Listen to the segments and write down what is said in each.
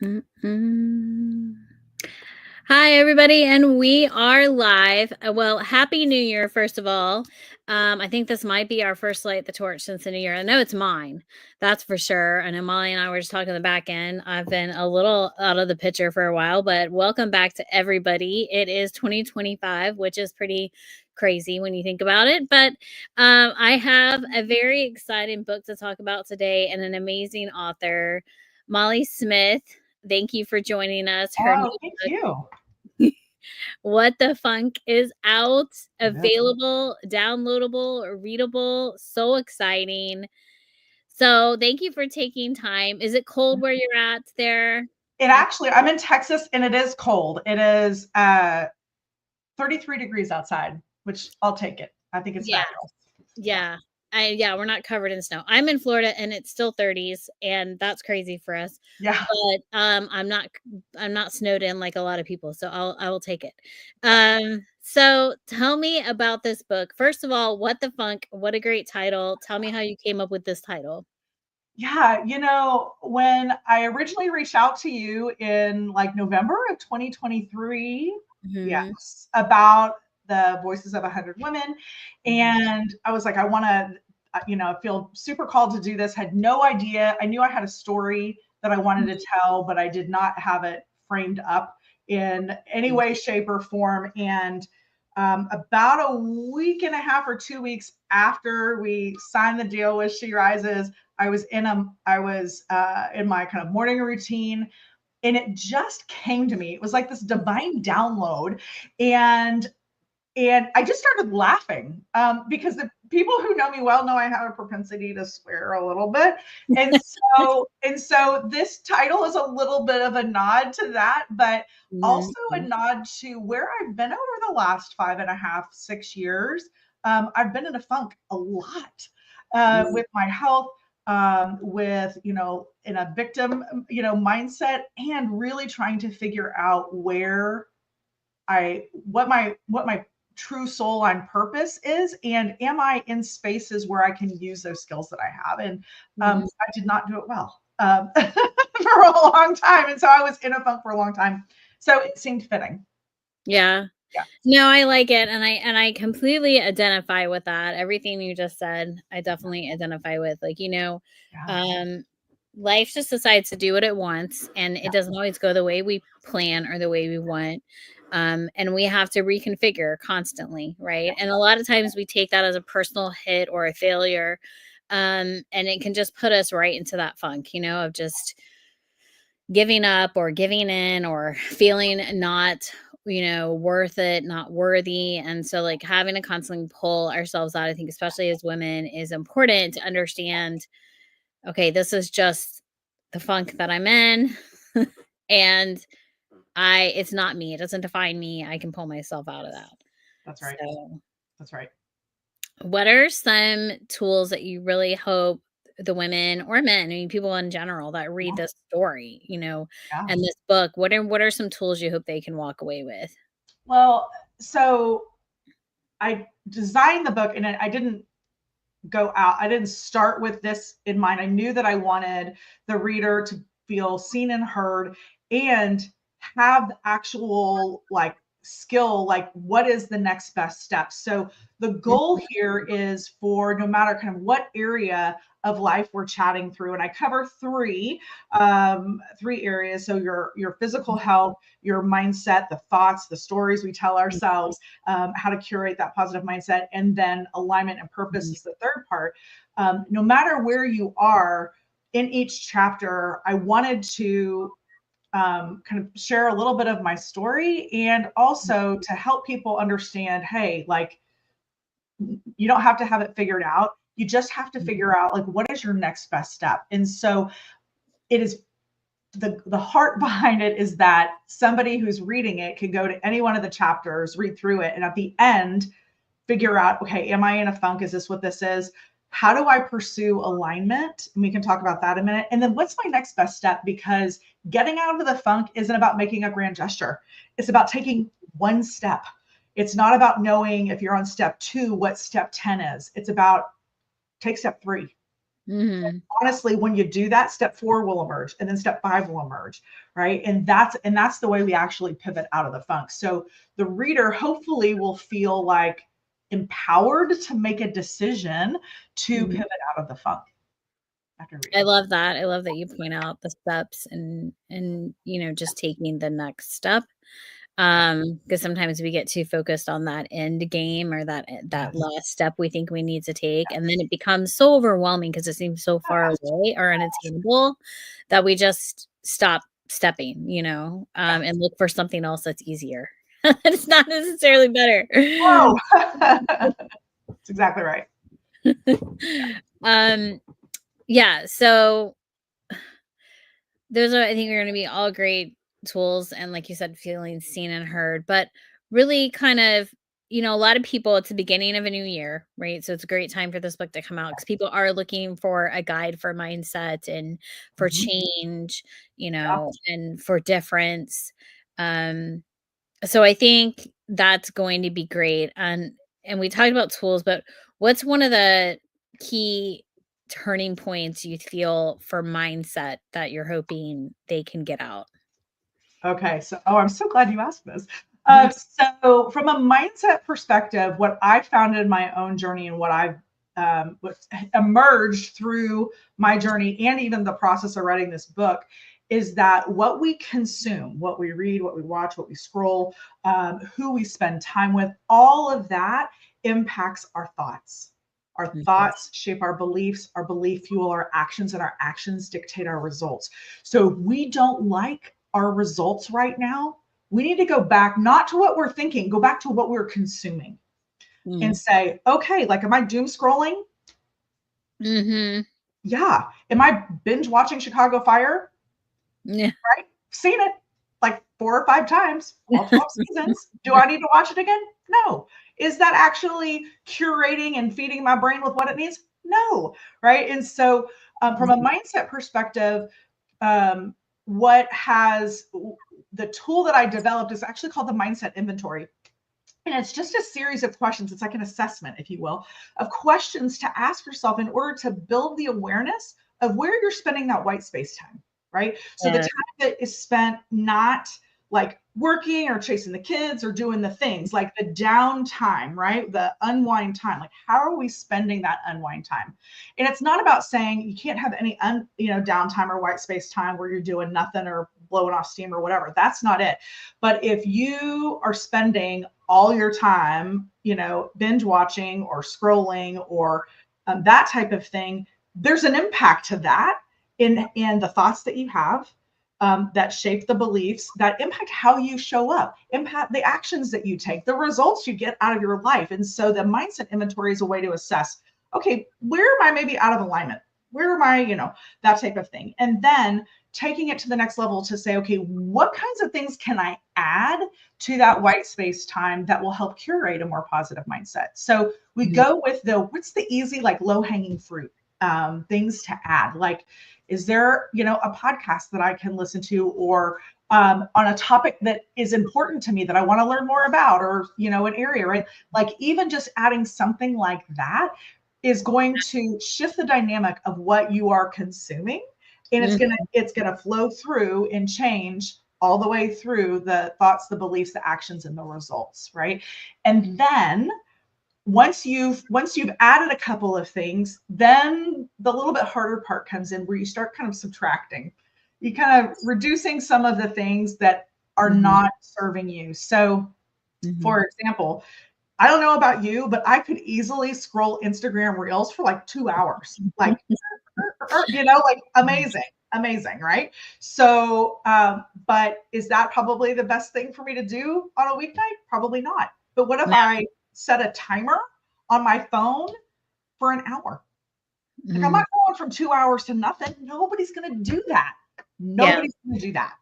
Mm-mm. Hi, everybody, and we are live. Well, Happy New Year, first of all. I think this might be our first light the torch since the new year. I know it's mine, that's for sure. I know Molly and I were just talking the back end. I've been a little out of the picture for a while, but welcome back to everybody. It is 2025, which is pretty crazy when you think about it. But I have a very exciting book to talk about today and an amazing author, Molly Smith. Thank you for joining us. Her new Oh, thank you. book, What the Funk, is out, available, downloadable, readable. So exciting. So thank you for taking time. Is it cold where you're at there? I'm in Texas and it is cold. It is 33 degrees outside, which I'll take it. I think it's Yeah. fabulous. Yeah. Yeah, we're not covered in snow. I'm in Florida and it's still 30s, and that's crazy for us. Yeah. But I'm not snowed in like a lot of people, so I will take it. So tell me about this book. First of all, What the Funk? What a great title. Tell me how you came up with this title. Yeah. When I originally reached out to you in like November of 2023, Mhm. yes, about the Voices of 100 Women. Mhm. And I was like, I want to, feel super called to do this. Had no idea. I knew I had a story that I wanted to tell, but I did not have it framed up in any way, shape, or form. And about a week and a half or 2 weeks after we signed the deal with She Rises, I was in my kind of morning routine, and it just came to me. It was like this divine download, and I just started laughing because the people who know me well know I have a propensity to swear a little bit, and so this title is a little bit of a nod to that, but also a Mhm. nod to where I've been over the last 5.5, 6 years. I've been in a funk a lot Mhm. with my health, with in a victim mindset, and really trying to figure out where what my true soul on purpose is, and am I in spaces where I can use those skills that I have. And Mhm. I did not do it well for a long time, and so I was in a funk for a long time, so it seemed fitting. Yeah. Yeah. No, I like it, and I completely identify with that. Everything you just said, I definitely identify with. Like, Yeah. um, life just decides to do what it wants, and it Yeah. doesn't always go the way we plan or the way we want. And we have to reconfigure constantly, right? And a lot of times we take that as a personal hit or a failure. And it can just put us right into that funk, of just giving up or giving in or feeling not worth it, not worthy. And so, like, having to constantly pull ourselves out, I think, especially as women, is important to understand, okay, this is just the funk that I'm in. And it's not me, it doesn't define me, I can pull myself out of that. That's right. So That's right. what are some tools that you really hope the women or men, I mean, people in general that read Yeah. this story, Yeah. and this book, what are some tools you hope they can walk away with? Well, so I designed the book, and I didn't go out. I didn't start with this in mind. I knew that I wanted the reader to feel seen and heard, and have the actual like skill, like what is the next best step. So the goal here is for no matter kind of what area of life we're chatting through, and I cover three areas. So your physical health, your mindset, the thoughts, the stories we tell ourselves, how to curate that positive mindset, and then alignment and purpose Mhm. is the third part. No matter where you are in each chapter, I wanted to kind of share a little bit of my story, and also to help people understand, hey, like, you don't have to have it figured out. You just have to figure out, like, what is your next best step. And so it is the heart behind it is that somebody who's reading it could go to any one of the chapters, read through it, and at the end figure out, okay, am I in a funk? Is this what this is? How do I pursue alignment? And we can talk about that in a minute. And then what's my next best step? Because getting out of the funk isn't about making a grand gesture. It's about taking one step. It's not about knowing if you're on step 2 what step 10 is. It's about take step 3. Mhm. Honestly, when you do that, step 4 will emerge, and then step 5 will emerge, right? And that's the way we actually pivot out of the funk. So the reader hopefully will feel like empowered to make a decision to Mhm. pivot out of the funk after I reading. love that. I love that you point out the steps and, just taking the next step. Because sometimes we get too focused on that end game or that Yes. last step we think we need to take, and then it becomes so overwhelming because it seems so far Yes. away or unattainable that we just stop stepping, and look for something else that's easier. It's not necessarily better. Oh, that's exactly right. Um, yeah, so those are, I think, are gonna be all great tools and, like you said, feeling seen and heard, but really kind of, a lot of people, it's the beginning of a new year, right? So it's a great time for this book to come out because people are looking for a guide for mindset and for Mhm. change, Yeah. and for difference. Um, so I think that's going to be great. And we talked about tools, but what's one of the key turning points you feel for mindset that you're hoping they can get out? Okay, so I'm so glad you asked this. Mhm. So from a mindset perspective, what I found in my own journey and what emerged through my journey and even the process of writing this book is that what we consume, what we read, what we watch, what we scroll, who we spend time with, all of that impacts our thoughts. Our Mhm. thoughts shape our beliefs, our belief fuel our actions, and our actions dictate our results. So if we don't like our results right now, we need to go back, not to what we're thinking, go back to what we're consuming and Mhm. say, okay, like, am I doom scrolling? Mhm. Yeah. Am I binge watching Chicago Fire? Yeah. Right? Seen it like 4 or 5 times, all 12 seasons. Do I need to watch it again? No. Is that actually curating and feeding my brain with what it needs? No. Right. And so, from a Mhm. mindset perspective, um, what has the tool that I developed is actually called the mindset inventory. And it's just a series of questions. It's like an assessment, if you will, of questions to ask yourself in order to build the awareness of where you're spending that white space time, right? So the Yeah. time that is spent not like working or chasing the kids or doing the things, like the downtime, right? The unwind time. Like, how are we spending that unwind time? And it's not about saying you can't have any downtime or white space time where you're doing nothing or blowing off steam or whatever. That's not it. But if you are spending all your time, binge watching or scrolling or that type of thing, there's an impact to that in the thoughts that you have, that shape the beliefs, that impact how you show up, impact the actions that you take, the results you get out of your life. And so the mindset inventory is a way to assess, okay, where am I maybe out of alignment? Where am I, that type of thing. And then taking it to the next level to say, okay, what kinds of things can I add to that white space time that will help curate a more positive mindset? So we Mhm. go with what's the easy, like low hanging fruit, things to add. Like, is there, a podcast that I can listen to, or on a topic that is important to me that I want to learn more about, or, an area, right? Like, even just adding something like that is going to shift the dynamic of what you are consuming, and it's Mhm. going to flow through and change all the way through the thoughts, the beliefs, the actions, and the results, right? And then once you've added a couple of things, then the little bit harder part comes in where you start kind of subtracting. You kind of reducing some of the things that are Mhm. not serving you. So, Mhm. for example, I don't know about you, but I could easily scroll Instagram Reels for like 2 hours. Like, like amazing, amazing, right? So, but is that probably the best thing for me to do on a weeknight? Probably not. But what if No. I set a timer on my phone for an hour? Like, I'm not Mhm. going from 2 hours to nothing. Nobody's going to do that. Yeah. Nobody's going to do that.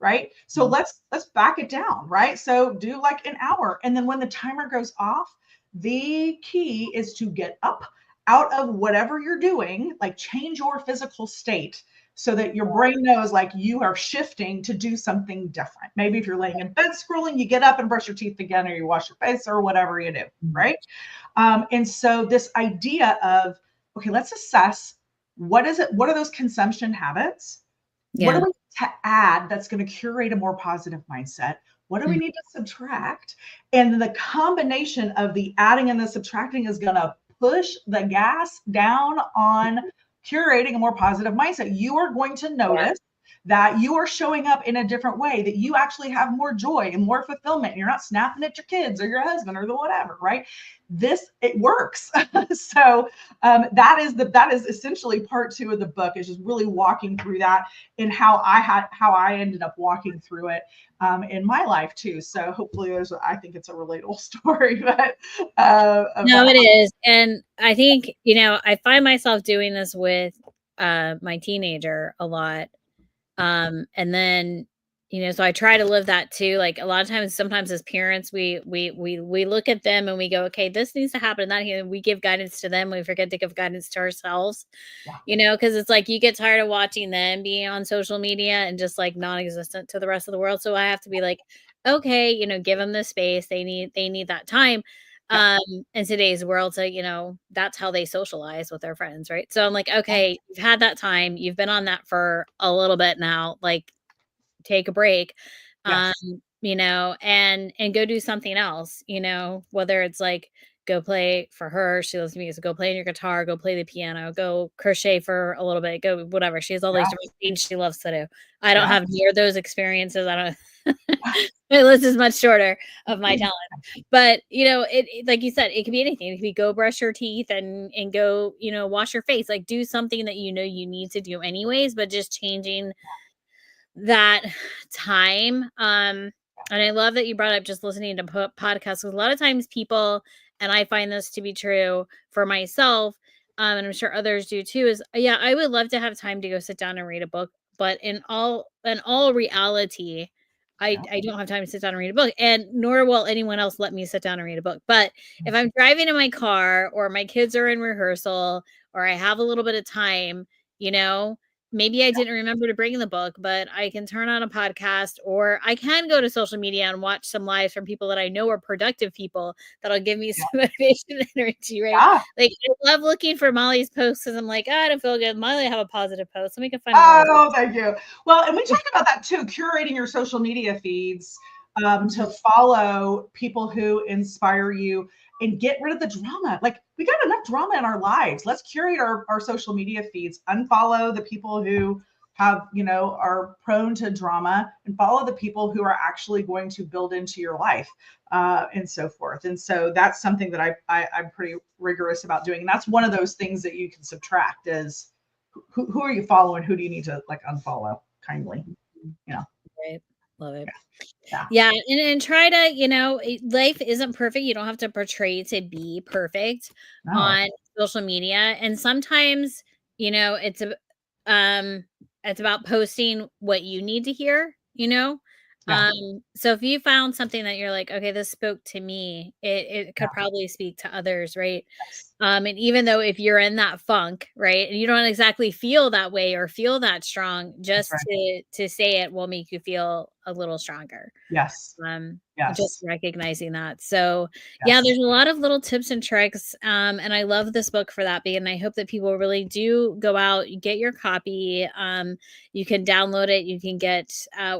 Right. So let's back it down. Right. So do like an hour. And then when the timer goes off, the key is to get up out of whatever you're doing, like change your physical state so that your brain knows like you are shifting to do something different. Maybe if you're laying in bed scrolling, you get up and brush your teeth again, or you wash your face or whatever you do. Mhm. Right. And so this idea of, okay, let's assess what is it? What are those consumption habits? What do Yeah. we need to add that's going to curate a more positive mindset? What do we Mm. need to subtract? And the combination of the adding and the subtracting is going to push the gas down on curating a more positive mindset. You are going to Yeah. notice that you are showing up in a different way, that you actually have more joy and more fulfillment. You're not snapping at your kids or your husband or the whatever, right? It works. So that is essentially part 2 of the book, is just really walking through that and how I ended up walking through it in my life too. So hopefully I think it's a relatable story, but No, about it is. And I think, I find myself doing this with my teenager a lot. And then, so I try to live that too. Like a lot of times, sometimes as parents, we look at them and we go, okay, this needs to happen. That here we give guidance to them. We forget to give guidance to ourselves, yeah, because it's like you get tired of watching them being on social media and just like non-existent to the rest of the world. So I have to be like, okay, give them the space. They need that time. yeah, In today's world. So, that's how they socialize with their friends, right? So I'm like, okay, you've had that time. You've been on that for a little bit now. Like, take a break, um, yes, and go do something else, whether it's like go play for her. She loves music. Go play on your guitar, go play the piano, go crochet for a little bit, go whatever. She has all these different yes, things she loves to do. I don't have yes, near those experiences. I don't my list is much shorter of my talent. But like you said, it could be anything. It could be go brush your teeth and go, wash your face. Like do something that you need to do anyways, but just changing that time. And I love that you brought up just listening to podcasts, because a lot of times people, and I find this to be true for myself, and I'm sure others do too, is yeah, I would love to have time to go sit down and read a book, but in all reality, yeah, I don't have time to sit down and read a book, and nor will anyone else let me sit down and read a book. But if I'm driving in my car, or my kids are in rehearsal, or I have a little bit of time, you know, maybe I didn't remember to bring the book, but I can turn on a podcast, or I can go to social media and watch some lives from people that I know are productive people that'll give me yeah, some motivation and energy, right? yeah. Like I love looking for Molly's posts because I'm like, I don't feel good. Molly have a positive post. Let me go find Molly's Oh, thank you. Well, and we talked about that too, curating your social media feeds to post. follow people who inspire you and get rid of the drama. Like we got enough drama in our lives. Let's curate our social media feeds, unfollow the people who are prone to drama, and follow the people who are actually going to build into your life and so forth. And so that's something that I'm pretty rigorous about doing. And that's one of those things that you can subtract is who are you following? Who do you need to like unfollow kindly? Mhm. You know, Right. Love it. yeah, Yeah, and try to, life isn't perfect. You don't have to portray to be perfect no, on social media. And sometimes, um it's about posting what you need to hear, you know? yeah, So if you found something that you're like, okay, this spoke to me, it yeah, could probably speak to others, right? yes, And even though if you're in that funk, right, and you don't exactly feel that way or feel that strong, that's just right. to say it will make you feel a little stronger. Yes, Um, just yes, recognizing that. So, yeah, yes, there's a lot of little tips and tricks, and I love this book for that, and I hope that people really do go out, get your copy. You can download it. You can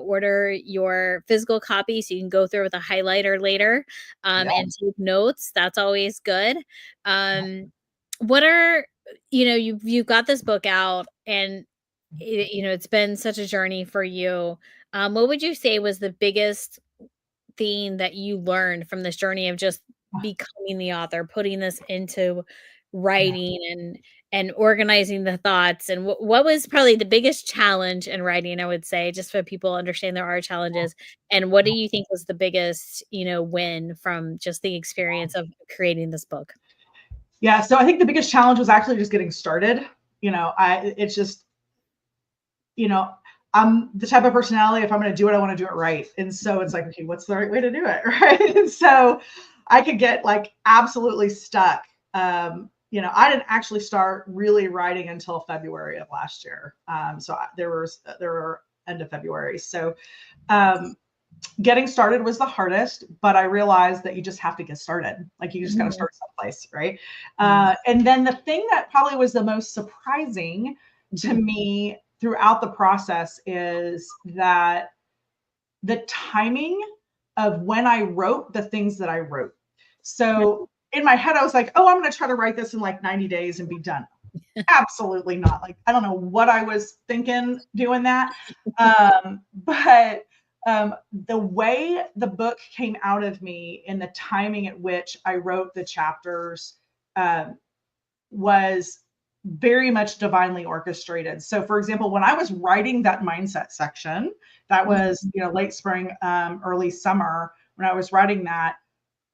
order your physical copy so you can go through with a highlighter later, yeah, and take notes. That's always good. Um, what are you've got this book out, and it's been such a journey for you. What would you say was the biggest thing that you learned from this journey of just becoming the author, putting this into yeah. writing and organizing the thoughts? And what was probably the biggest challenge in writing, I would say, just so people understand there are challenges. And what do you think was the biggest, win from just the experience of creating this book? Yeah. So I think the biggest challenge was actually just getting started. It's just, you know, I'm the type of personality, if I'm going to do it, I want to do it right. And so it's like, okay, what's the right way to do it? Right. And so I could get like absolutely stuck. I didn't actually start really writing until February of last year. So there were end of February. So um, getting started was the hardest, but I realized that you just have to get started. Like you just got to Mhm. start someplace, right? Mhm. And then the thing that probably was the most surprising to Mhm. me throughout the process is that the timing of when I wrote the things that I wrote. So in my head, I was like, oh, I'm going to try to write this in like 90 days and be done. Absolutely not. Like, I don't know what I was thinking doing that. But the way the book came out of me and the timing at which I wrote the chapters um, was very much divinely orchestrated. So, for example, when I was writing that mindset section, that was late spring, early summer. When I was writing that,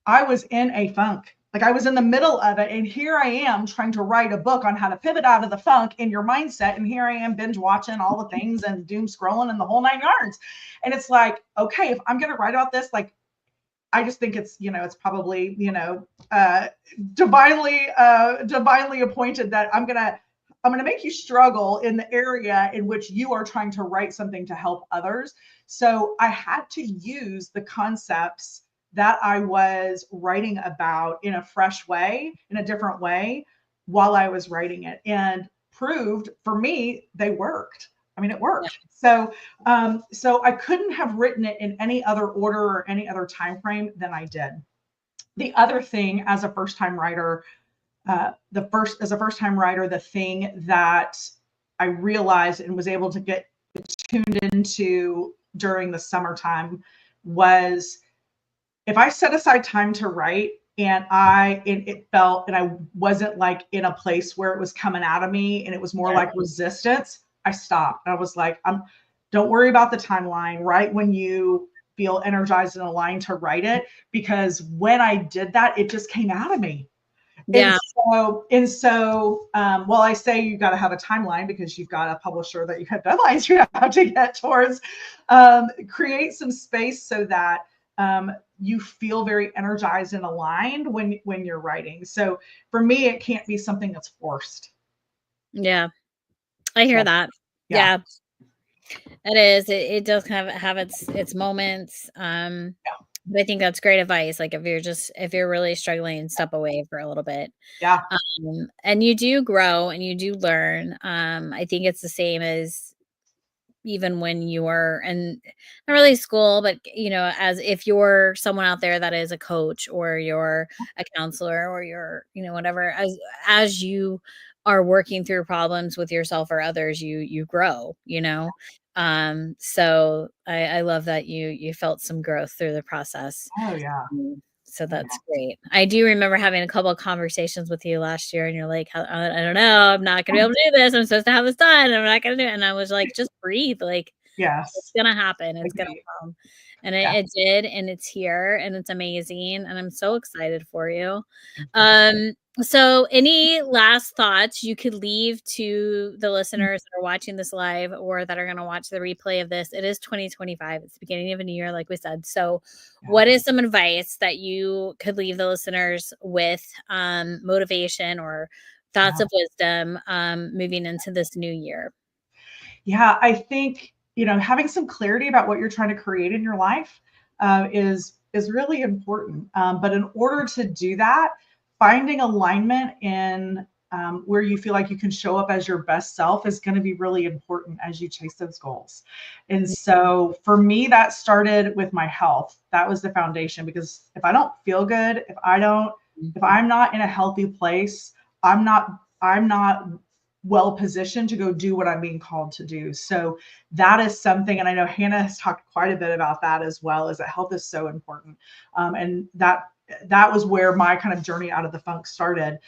I was in a funk. Like I was in the middle of it. And here I am trying to write a book on how to pivot out of the funk in your mindset. And here I am binge watching all the things and doom scrolling and the whole 9 yards. And it's like, okay, if I'm going to write about this, like, I just think it's, it's probably, divinely appointed that I'm going to make you struggle in the area in which you are trying to write something to help others. So I had to use the concepts that I was writing about in a fresh way, in a different way while I was writing it, and proved for me they worked. I mean, it Yeah. worked. So I couldn't have written it in any other order or any other time frame than I did. The other thing, as a first-time writer, the thing that I realized and was able to get tuned into during the summertime was if I set aside time to write and it felt and I wasn't like in a place where it was coming out of me and it was more like resistance, I stopped. I was like, don't worry about the timeline. Write when you feel energized and aligned to write it, because when I did that, it just came out of me. And Yeah. while I say you got to have a timeline because you've got a publisher that you have deadlines you have to get towards, create some space so that you feel very energized and aligned when you're writing. So for me, it can't be something that's forced. Yeah. I hear So that. yeah, Yeah, it is. It does kind of have its moments. But I think that's great advice. Like if you're really struggling, step away for a little bit. yeah, And you do grow and you do learn. I think it's the same as even when you're in not really school, but as if you're someone out there that is a coach or you're a counselor or you're, whatever, as you are working through problems with yourself or others, you grow, so I love that you felt some growth through the process. oh yeah, So oh yeah, that's great. I do remember having a couple of conversations with you last year, and you're like, I don't know, I'm not gonna be able to do this. I'm supposed to have this done. I'm not gonna do it." And I was like, just breathe. Like, it's yes, gonna happen. It's gonna agreed. come. And Yeah, it did, and it's here, and it's amazing, and I'm so excited for you. thank you. So any last thoughts you could leave to the listeners that are watching this live or that are gonna watch the replay of this? It is 2025. It's the beginning of a new year, like we said. So Yeah. what is some advice that you could leave the listeners with, motivation or thoughts Yeah. of wisdom, moving into this new year? Yeah, I think having some clarity about what you're trying to create in your life is really important. But in order to do that, finding alignment in where you feel like you can show up as your best self is going to be really important as you chase those goals. And so for me, that started with my health. That was the foundation, because if I don't feel good, if I'm not in a healthy place, I'm not well positioned to go do what I'm being called to do. So that is something, and I know Hannah has talked quite a bit about that as well, is that health is so important. And that was where my kind of journey out of the funk started.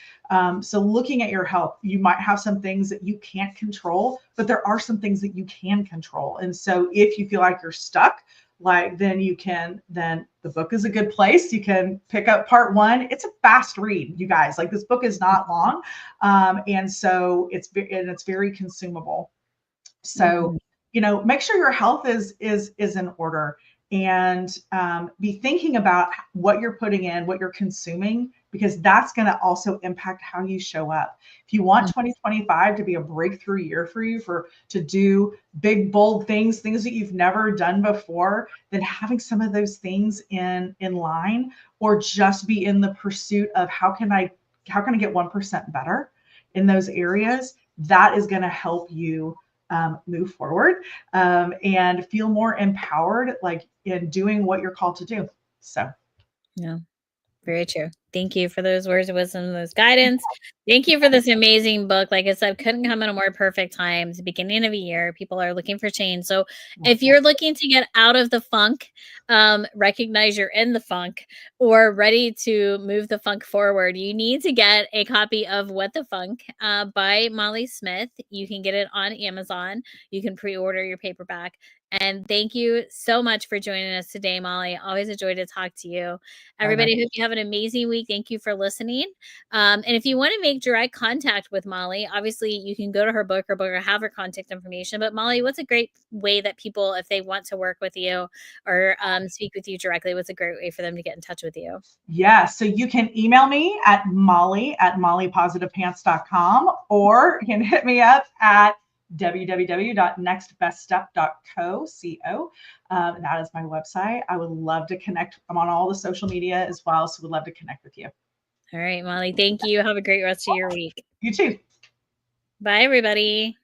So looking at your health, you might have some things that you can't control, but there are some things that you can control. And so if you feel like you're stuck, then the book is a good place. You can pick up part one. It's a fast read, you guys. Like, this book is not long. And so it's very consumable. So, Mhm. make sure your health is in order, and be thinking about what you're putting in, what you're consuming because that's going to also impact how you show up. If you want 2025 to be a breakthrough year for you, to do big, bold things that you've never done before, then having some of those things in line, or just be in the pursuit of how can I get 1% better in those areas, that is going to help you move forward and feel more empowered, like in doing what you're called to do. So, yeah, very true. Thank you for those words of wisdom, those guidance. Thank you for this amazing book. Like I said, couldn't come at a more perfect time. It's the beginning of a year. People are looking for change. So if you're looking to get out of the funk, recognize you're in the funk, or ready to move the funk forward, you need to get a copy of What the Funk by Molly Smith. You can get it on Amazon. You can pre-order your paperback. And thank you so much for joining us today, Molly. Always a joy to talk to you. Everybody, hope you have an amazing week. Thank you for listening. And if you want to make direct contact with Molly, obviously you can go to her book or have her contact information. But Molly, what's a great way that people, if they want to work with you or speak with you directly, what's a great way for them to get in touch with you? Yeah, so you can email me at molly@mollypositivepants.com, or you can hit me up at www.nextbeststep.co. That is my website. I would love to connect. I'm on all the social media as well, so we'd love to connect with you. All right, Molly, thank you. Have a great rest of your week. You too. Bye, everybody.